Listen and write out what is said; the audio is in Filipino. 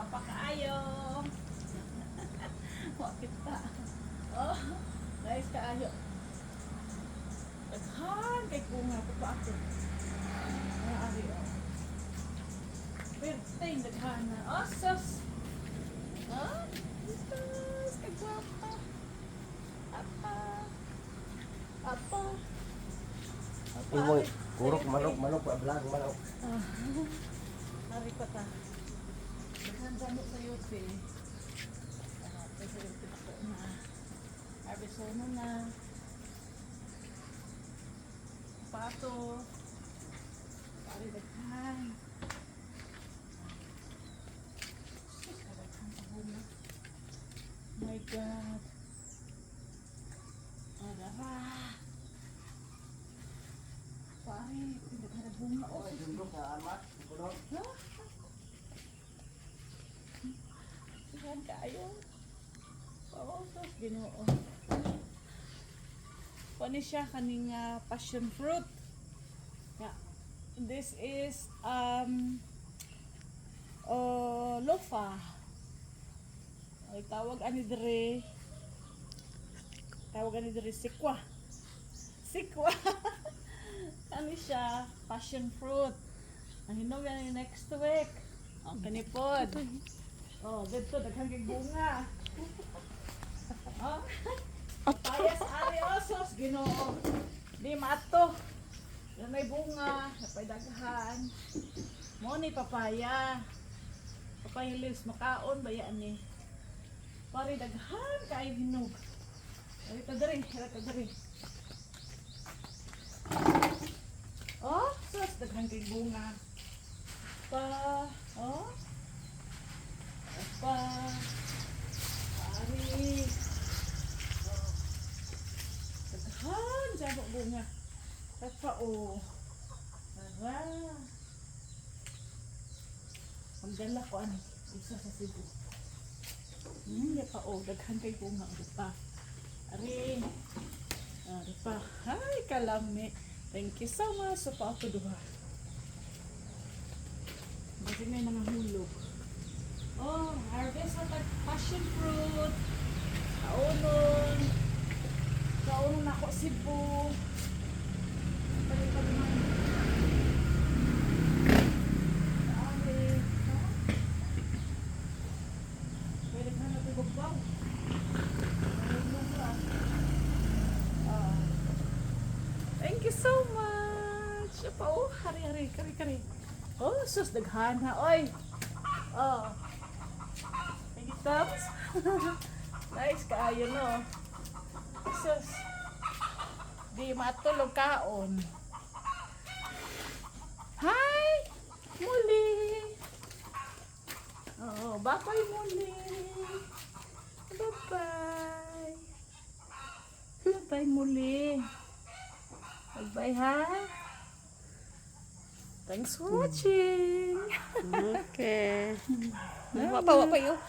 Papa kaayo. Wakit ta. Oh, guys kaayo. Daghan kay bunga ko pa ako. Ari oh. Birthday daghan na. Oh, sus. Oh, sus, kagwapa. Apa. Apa. Imoy, kurok manok vlog manok. Hari pa ta. Daghan damo sa yote. Kasi ito na. Abisono na. Pato. Pari daghan. My God. Adara. Pari, pinagkara bunga. Oh, Jundok na amat, kulot. Sihan kayo. Oo, sos, ginoo. Pwede siya kaning passion fruit. Yeah. This is lofa. Ay tawag ani dire sikwa. Sikwa. Kani siya passion fruit. Ang hinog yan next week. Ang kanipod. Oh, dito daghang kay bunga. Oh. Payas ari osos Ginoo. Di maato. Yan may bunga, napay daghan. Mo ni papaya. Papaya leaves makaon ba yan ni? Pare daghan kay hinog. Ito diri. Oh, sus daghan kay bunga. Oh. Pare. Daghan jabok bunga. Oh. Tara. Magdala ko ani isa sa Cebu. Ya pa oh, daghan kay bunga pa. Ari pa. Hi, kalami. Thank you so much sa pato duha. Kasi may nangahulog. Oh, harvest na passion fruit. Kaunon ako Cebu. Thank you so much. Apa oh, hari-hari kari. Oh, sus daghan ha oy. Oh. Thank you thumbs. Nice kaayo no. Sus. Di matulog kaon. Hi! Muli! Oh, bye-bye muli! Bye-bye! Bye-bye muli! Bye-bye ha! Thanks for watching! Okay. Bawa pa yun!